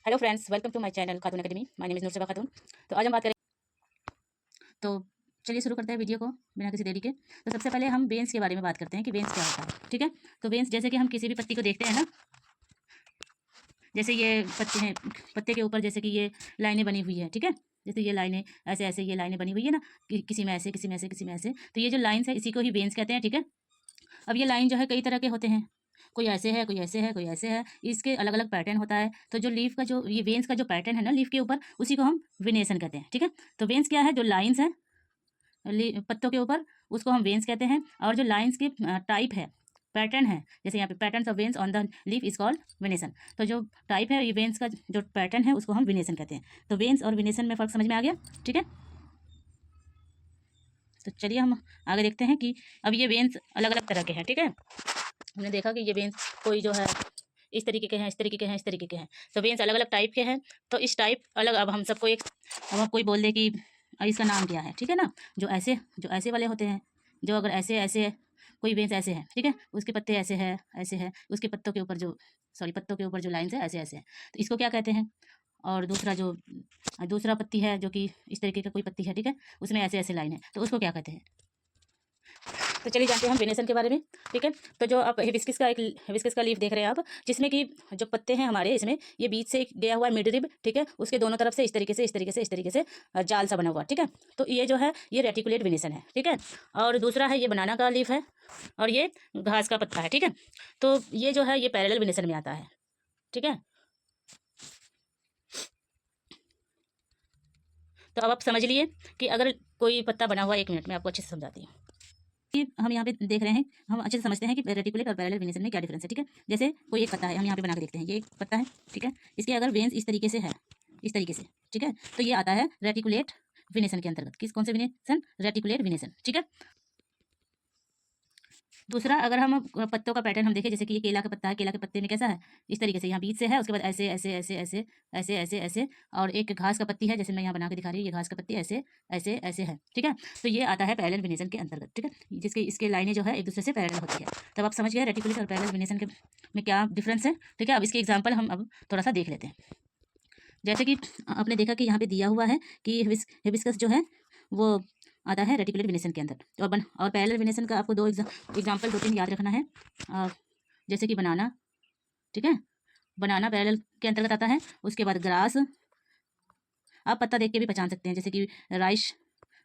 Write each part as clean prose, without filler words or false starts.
Hello friends, welcome to my channel Khatoon academy. My name is Nusraba Khatoon. तो आज हम बात करें, तो चलिए शुरू करते हैं वीडियो को बिना किसी देरी के। तो सबसे पहले हम वेन्स के बारे में बात करते हैं कि वेन्स क्या होता है। ठीक है, तो वेन्स जैसे कि हम किसी भी पत्ती को देखते हैं ना, जैसे ये पत्ते हैं, पत्ते के ऊपर जैसे कि ये लाइनें बनी हुई है। ठीक है, जैसे ये लाइनें ऐसे ऐसे ये लाइनें बनी हुई है ना, किसी में ऐसे, किसी में ऐसे, किसी में ऐसे। तो ये जो लाइन्स है इसी को ही वेन्स कहते हैं। ठीक है, अब ये लाइन जो है कई तरह के होते हैं, कोई ऐसे है, कोई ऐसे है, कोई ऐसे है। इसके अलग अलग पैटर्न होता है। तो जो लीफ का जो ये वेन्स का जो पैटर्न है ना लीफ के ऊपर, उसी को हम वेनेसन कहते हैं। ठीक है, तो वेन्स क्या है, जो लाइंस है पत्तों के ऊपर, उसको हम वेन्स कहते हैं। और जो लाइंस के टाइप है, पैटर्न है, जैसे यहाँ पे pattern of veins on the leaf is called venation. तो जो टाइप है ये वेन्स का जो पैटर्न है उसको हम वेनेसन कहते हैं। तो वेन्स और वेनेसन में फ़र्क समझ में आ गया। ठीक है, तो चलिए हम आगे देखते हैं कि अब ये वेन्स अलग अलग तरह के हैं। ठीक है, हमने देखा कि ये वेन्स कोई जो है इस तरीके के हैं, इस तरीके के हैं, इस तरीके के हैं। तो वेन्स अलग अलग टाइप के हैं। तो इस टाइप अलग, अब हम सबको एक, अब हम कोई बोल दे कि इसका नाम क्या है। ठीक है ना, जो ऐसे वाले होते हैं, जो अगर ऐसे ऐसे कोई वेन्स ऐसे है, ठीक है, उसके पत्ते ऐसे है, ऐसे है, उसके पत्तों के ऊपर जो, सॉरी, पत्तों के ऊपर जो लाइन्स है ऐसे ऐसे है, तो इसको क्या कहते हैं। और दूसरा पत्ती है जो कि इस तरीके का कोई पत्ती है, ठीक है, उसमें ऐसे ऐसे लाइन है, तो उसको क्या कहते हैं। तो चलिए जानते हैं हम वेनेसन के बारे में। ठीक है, तो जो आप हिबिस्कस का लीफ देख रहे हैं आप, जिसमें कि जो पत्ते हैं हमारे, इसमें ये बीच से गया हुआ है मिड रिब। ठीक है, उसके दोनों तरफ से इस तरीके से इस तरीके से इस तरीके से जाल सा बना हुआ। ठीक है, तो ये जो है ये रेटिकुलेट वेनेसन है। ठीक है, और दूसरा है ये बनाना का लीफ है, और ये घास का पत्ता है। ठीक है, तो ये जो है ये पैरेलल वेनेसन में आता है। ठीक है, तो अब आप समझ लिए कि अगर कोई पत्ता बना हुआ, 1 मिनट में आपको अच्छे से समझाती हूँ कि हम यहाँ पे देख रहे हैं, हम अच्छे से समझते हैं कि रेटिकुलेट और पैरेलल वेनेसन में क्या डिफरेंस है। ठीक है, जैसे कोई एक पत्ता है, हम यहाँ पे बना के देखते हैं, ये एक पत्ता है। ठीक है, इसके अगर वेन्स इस तरीके से है, इस तरीके से, ठीक है, तो ये आता है रेटिकुलेट वेनेसन के अंतर्गत। कौन से वेनेसन, रेटिकुलेट वेनेसन। ठीक है, दूसरा, अगर हम पत्तों का पैटर्न हम देखें, जैसे कि ये केला का पत्ता है, केला के पत्ते में कैसा है, इस तरीके से, यहाँ बीच से है, उसके बाद ऐसे ऐसे ऐसे ऐसे ऐसे ऐसे ऐसे। और एक घास का पत्ती है, जैसे मैं यहाँ बना के दिखा रही हूँ, ये घास का पत्ती ऐसे ऐसे ऐसे है। ठीक है, तो ये आता है पैरेलल वेनेसन के अंतर्गत। ठीक है, जिसके इसके लाइनें जो है एक दूसरे से पैरेलल होती है। तब आप समझ गए रेटिकुलेट और पैरेलल वेनेसन के में क्या डिफरेंस है। ठीक है, अब इसके एग्जाम्पल हम अब थोड़ा सा देख लेते हैं। जैसे कि आपने देखा कि यहाँ पे दिया हुआ है कि हिबिस्कस जो है वो आता है रेटिकुलेट वेनेसन के अंदर। और पैरेलल वेनेसन का आपको दो एग्जाम्पल 2-3 याद रखना है। जैसे कि बनाना, ठीक है, बनाना पैरेलल के अंतर्गत आता है। उसके बाद ग्रास, आप पत्ता देख के भी पहचान सकते हैं, जैसे कि राइस,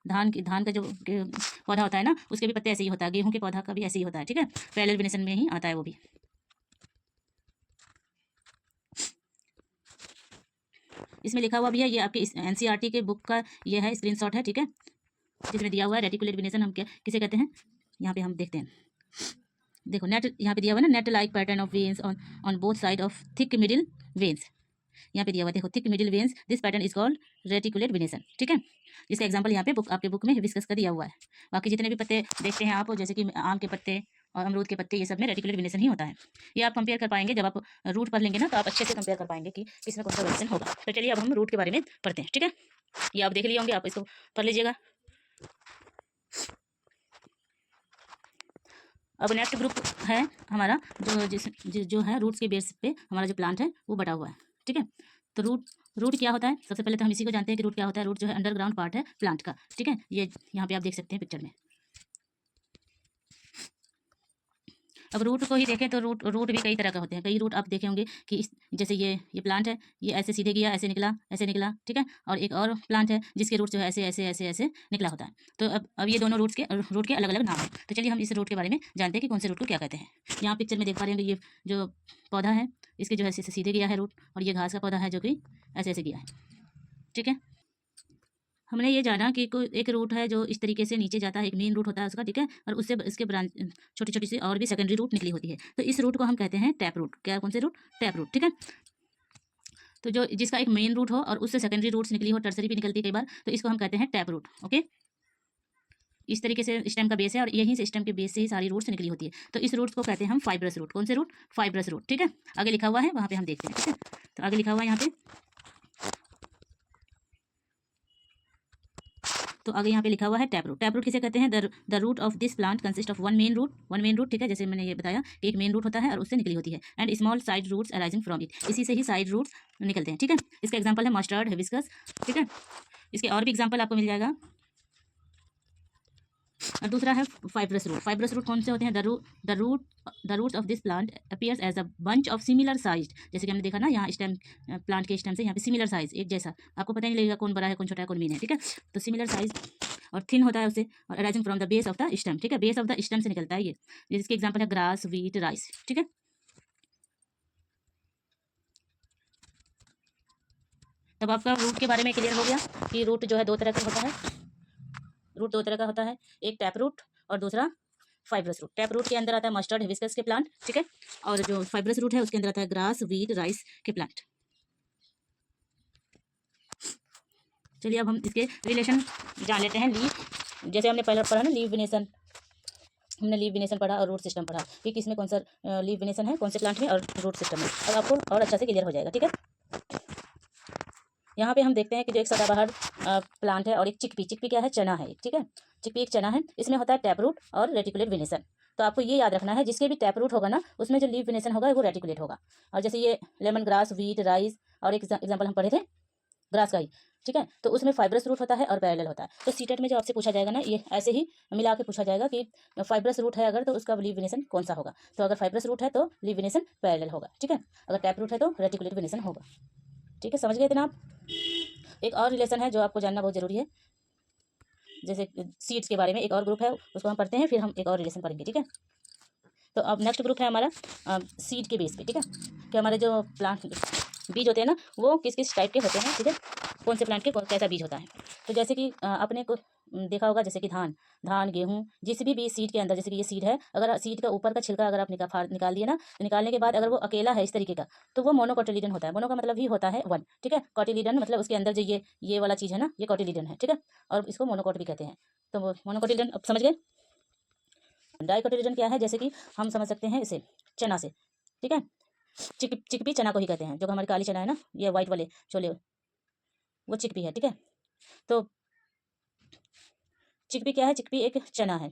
धान का जो पौधा होता है ना, उसके भी पत्ते ऐसे ही होता है, गेहूं के पौधा का भी ऐसे ही होता है। ठीक है, पैरेलल वेनेसन में ही आता है वो भी। इसमें लिखा हुआ भी है, ये आपके एनसीईआरटी के बुक का ये है, स्क्रीनशॉट है। ठीक है, जिसमें दिया हुआ है रेटिकुलेट वेनेसन हम क्या किसे कहते हैं, यहाँ पे हम देखते हैं। देखो नेट यहाँ पे दिया हुआ है ना, net like pattern of veins on on both side of thick middle veins. यहाँ पे दिया हुआ है, देखो, thick middle veins, this pattern is called reticulate venation. ठीक है, इसका एग्जांपल यहाँ पे आपके बुक में हिबिस्कस का दिया हुआ है। बाकी जितने भी पत्ते देखते हैं आप, जैसे कि आम के पत्ते और अमरूद के पत्ते, ये सब में रेटिकुलेट वेनेसन ही होता है। ये आप कंपेयर कर पाएंगे, जब आप रूट पढ़ लेंगे ना, तो आप अच्छे से कंपेयर कर पाएंगे कि किसमें कौन सा वेनेसन होगा। तो चलिए अब हम रूट के बारे में पढ़ते हैं। ठीक है, ये आप देख लिए होंगे, आप इसको पढ़ लीजिएगा। अब नेक्स्ट ग्रुप है हमारा, जो है रूट्स के बेस पे हमारा जो प्लांट है वो बटा हुआ है। ठीक है, तो रूट क्या होता है, सबसे पहले तो हम इसी को जानते हैं कि रूट क्या होता है। रूट जो है अंडरग्राउंड पार्ट है प्लांट का। ठीक है, ये यहाँ पे आप देख सकते हैं पिक्चर में। अब रूट को ही देखें तो रूट भी कई तरह का होते हैं। कई रूट आप देखे होंगे कि जैसे ये प्लांट है, ये ऐसे सीधे गया, ऐसे निकला, ऐसे निकला। ठीक है, और एक और प्लांट है जिसके रूट जो है ऐसे ऐसे ऐसे ऐसे निकला होता है। तो अब ये दोनों रूट के अलग अलग नाम हैं। तो चलिए हम इस रूट के बारे में जानते हैं कि कौन से रूट को क्या कहते हैं। यहाँ पिक्चर में देख पा रहे होंगे, ये जो पौधा है इसके जो है ऐसे सीधे गया है रूट, और ये घास का पौधा है जो कि ऐसे ऐसे गया है। ठीक है, हमने ये जाना कि कोई एक रूट है जो इस तरीके से नीचे जाता है, एक मेन रूट होता है उसका। ठीक है, और उससे इसके ब्रांच छोटी छोटी सी और भी सेकेंडरी रूट निकली होती है। तो इस रूट को हम कहते हैं टैप रूट। क्या, कौन से रूट, टैप रूट। ठीक है, तो जो जिसका एक मेन रूट हो और उससे सेकेंडरी रूट्स निकली हो, टर्सरी भी निकलती है कई बार, तो इसको हम कहते हैं टैप रूट। ओके, इस तरीके से स्टेम का बेस है, और यहीं से स्टेम के बेस से ही सारी रूट्स निकली होती है। तो इस रूट्स को कहते हैं हम फाइब्रस रूट। कौन से रूट, फाइब्रस रूट। ठीक है, आगे लिखा हुआ है, वहाँ पे हम देखते हैं। ठीक है, तो आगे लिखा हुआ है यहाँ पे, तो आगे यहाँ पे लिखा हुआ है टैप रूट। टैप रूट किसे कहते हैं? The root of this plant consist of one main root, ठीक है, जैसे मैंने ये बताया कि एक मेन रूट होता है और उससे निकली होती है, and small side roots arising from it, इसी से ही साइड रूट्स निकलते हैं, ठीक है। इसका एग्जाम्पल है मस्टर्ड, हिबिस्कस, ठीक है। इसके और भी एग्जाम्पल आपको मिल जाएगा। और दूसरा है फाइब्रस रूट। फाइब्रस रूट कौन से होते हैं? The roots of this plant appears as a bunch of similar size, जैसे कि हमने देखा ना यहाँ स्टेम, प्लांट के स्टेम से यहाँ पे सिमिलर साइज एक जैसा, आपको पता नहीं लगेगा कौन बड़ा है कौन छोटा है कौन मीन है, ठीक है। तो सिमिलर साइज और थिन होता है उससे, और arising from the base of the stem, ठीक है, बेस ऑफ द स्टेम से निकलता है ये। जिसके एग्जाम्पल है ग्रास, व्हीट, राइस, ठीक है। तब आपका रूट के बारे में क्लियर हो गया कि रूट जो है दो तरह का होता है। रूट दो तरह का होता है, एक टैप रूट और दूसरा फाइब्रस रूट। टैप रूट के अंदर आता है मस्टर्ड, हिबिस्कस के प्लांट, ठीक है, और जो फाइब्रस रूट है उसके अंदर आता है ग्रास, व्हीट, राइस के प्लांट। चलिए अब हम इसके रिलेशन जान लेते हैं। लीव, जैसे हमने पहले पढ़ा ना लीव विनेशन, हमने लीव विनेशन पढ़ा और रूट सिस्टम पढ़ा कि किसमें कौन सा लीव विनेशन है, कौन से प्लांट में, और रूट सिस्टम में। अब आपको और अच्छा से क्लियर हो जाएगा, ठीक है। यहाँ पे हम देखते हैं कि जो एक सदाबहार प्लांट है और एक चिकपी क्या है? चना है, ठीक है। चिकपी एक चना है, इसमें होता है टैप रूट और रेटिकुलेट विनेशन। तो आपको ये याद रखना है, जिसके भी टैप रूट होगा ना उसमें जो लीव विनेशन होगा वो रेटिकुलेट होगा। और जैसे ये लेमन ग्रास, व्हीट, राइस, और एक एग्जाम्पल हम पढ़े थे ग्रास का ही, ठीक है। तो उसमें फाइब्रस रूट होता है और पैरेलल होता है। तो सीटेट में जो आपसे पूछा जाएगा ना, ये ऐसे ही मिला के पूछा जाएगा कि फाइब्रस रूट है अगर तो उसका लीव विनेशन कौन सा होगा। तो अगर फाइब्रस रूट है तो लीव विनेशन पैरेलल होगा, ठीक है। अगर टैप रूट है तो रेटिकुलेट विनेशन होगा, ठीक है। समझ गए इतना आप? एक और रिलेशन है जो आपको जानना बहुत जरूरी है, जैसे सीड्स के बारे में एक और ग्रुप है, उसको हम पढ़ते हैं, फिर हम एक और रिलेशन पढ़ेंगे, ठीक है। तो अब नेक्स्ट ग्रुप है हमारा सीड के बेस पे, ठीक है, कि हमारे जो प्लांट बीज होते हैं ना वो किस किस टाइप के होते हैं, ठीक है, कौन से प्लांट के कैसा बीज होता है। तो जैसे कि आपने को देखा होगा, जैसे कि धान, गेहूं, जिस भी बीज सीड के अंदर, जैसे कि ये सीड है, अगर सीड का ऊपर का छिलका अगर आप निकाल दिए ना, तो निकालने के बाद अगर वो अकेला है इस तरीके का, तो वो मोनोकोटिलीडन होता है। मोनो का मतलब ही होता है वन, ठीक है। कोटिलीडन मतलब उसके अंदर जो ये वाला चीज़ है ना, ये कोटिलीडन है, ठीक है, और इसको मोनोकोट भी कहते हैं। तो वो मोनोकोटिलीडन अब समझ गए। डाइकोटिलीडन क्या है? जैसे कि हम समझ सकते हैं इसे चना से, ठीक है। चिकपी चना को ही कहते हैं, जो हमारी काली चना है ना, ये वाइट वाले छोले, वो चिकपी है, ठीक है। तो चिकपी क्या है? चिकपी एक चना है,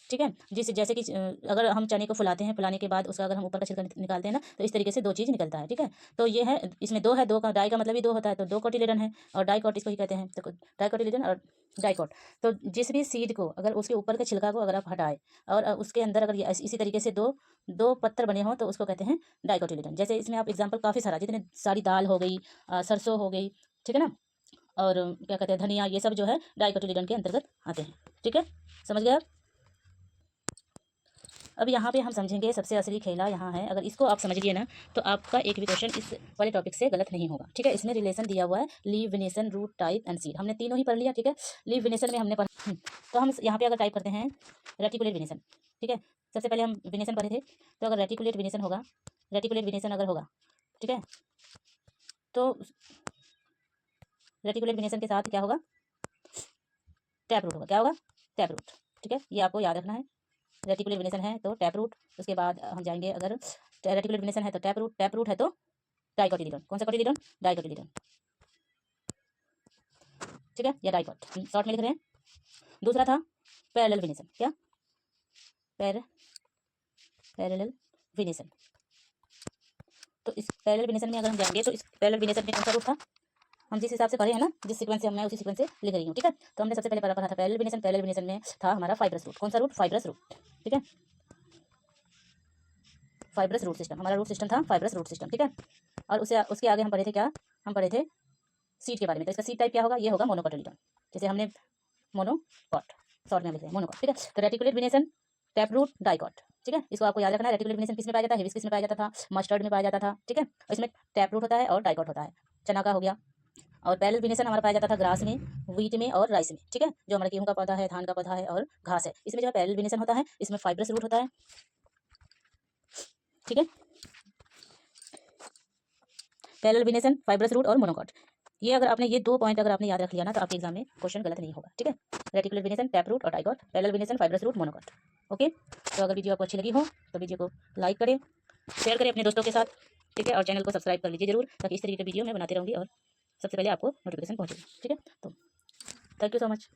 ठीक है। जैसे कि अगर हम चने को फुलाते हैं, फुलाने के बाद उसका अगर हम ऊपर का छिलका निकालते हैं ना, तो इस तरीके से दो चीज़ निकलता है, ठीक है। तो ये है, इसमें दो है, दो का डाई का मतलब ही दो होता है, तो दो कोटिलीडन है, और डाइकोट इसको ही कहते हैं, तो डाइकोटिलीडन और डाइकोट। तो जिस भी सीड को अगर उसके ऊपर के छिलका को अगर आप हटाए और उसके अंदर अगर इसी तरीके से दो दो पत्थर बने हों तो उसको कहते हैं डाइकोटिलीडन। जैसे इसमें आप एग्जाम्पल काफ़ी सारा, जितने सारी दाल हो गई, सरसों हो गई, ठीक है ना, और क्या कहते हैं धनिया, ये सब जो है डाइकोटिलीडन के अंतर्गत आते हैं, ठीक है। समझ गए आप? अब यहाँ पे हम समझेंगे सबसे असली खेला यहाँ है, अगर इसको आप समझ लिए ना तो आपका एक भी क्वेश्चन इस वाले टॉपिक से गलत नहीं होगा, ठीक है। इसमें रिलेशन दिया हुआ है leaf venation, root type and seed, हमने तीनों ही पढ़ लिया, ठीक है। लीव विनेशन में हमने पढ़ा, तो हम यहाँ पे अगर टाइप करते हैं रेटिकुलेट विनेशन, ठीक है, सबसे पहले हम विनेशन पढ़े थे, तो अगर रेटिकुलेट विनेशन होगा, रेटिकुलेट विनेशन अगर होगा, ठीक है, तो रेटिकुलेट विनेशन के साथ क्या होगा? टैप रूट होगा। क्या होगा? टैप रूट, ठीक है, ये आपको याद रखना है। रेटिकुलेट विनेशन है तो टैप रूट, उसके बाद हम जाएंगे, अगर रेटिकुलेट विनेशन है तो टैप रूट है तो डाइकोटिलीडन। कौन सा कोटिलीडन? डाइकोटिलीडन, ठीक है, या डाइकोट शॉर्ट में लिख रहे हैं। दूसरा था पैरेलल विनेशन। क्या? पैरेलल विनेशन। तो इस पैरेलल विनेशन में अगर हम जाएंगे तो इस पैरेलल विनेशन में कौन सा रूट था? हम जिस हिसाब से पढ़े हैं ना, जिस सीक्वेंस से मैं उसी सीक्वेंस से लिख रही हूँ, ठीक है। तो हमने सबसे पहले पढ़ा था पैरेलल विनेशन। पैरेलल विनेशन में था हमारा फाइब्रस रूट। कौन सा रूट? फाइब्रस रूट, ठीक है, फाइब्रस रूट सिस्टम। हमारा रूट सिस्टम था फाइब्रस रूट सिस्टम, ठीक है। और उसके आगे हम पढ़े थे क्या? हम पढ़े थे सीड के बारे में। तो इसका सीड टाइप क्या होगा? ये होगा मोनोकोटिलीडन, जैसे हमने मोनोकॉट शॉर्ट में लिख रहे हैं, मोनोकॉट, ठीक है। तो reticulate venation, tap root, dicot, ठीक है, इसको आपको याद रखना है। रेटिकुलेट विनेशन किस में पाया जाता है? हिबिस्कस में पाया जाता था, मस्टर्ड में पाया जाता था, ठीक है। और इसमें टैप रूट होता है और डाइकॉट होता है, चना का हो गया। और पैरेलल विनेशन हमारा पाया जाता था ग्रास में, व्हीट में और राइस में, ठीक है, जो हमारा गेहूं का पौधा है, धान का पौधा है और घास है, इसमें जो है पैरेलल विनेशन होता है। इसमें फाइब्रस रूट होता है, ठीक है, पैरेलल विनेशन, फाइब्रस रूट और मोनोकॉट। ये अगर आपने ये दो पॉइंट अगर आपने याद रख लिया ना तो आपके एग्जाम में क्वेश्चन गलत नहीं होगा, ठीक है। रेटिकुलर विनेशन, टैप रूट और dicot, parallel venation, fibrous root, monocot, okay. तो अगर वीडियो आपको अच्छी लगी हो तो वीडियो को लाइक करें, शेयर करें अपने दोस्तों के साथ, ठीक है, और चैनल को सब्सक्राइब कर लीजिए जरूर, ताकि इस तरीके की वीडियो मैं बनाती रहूँगी और सबसे पहले आपको नोटिफिकेशन पहुँचेगी, ठीक है। तो थैंक यू सो मच।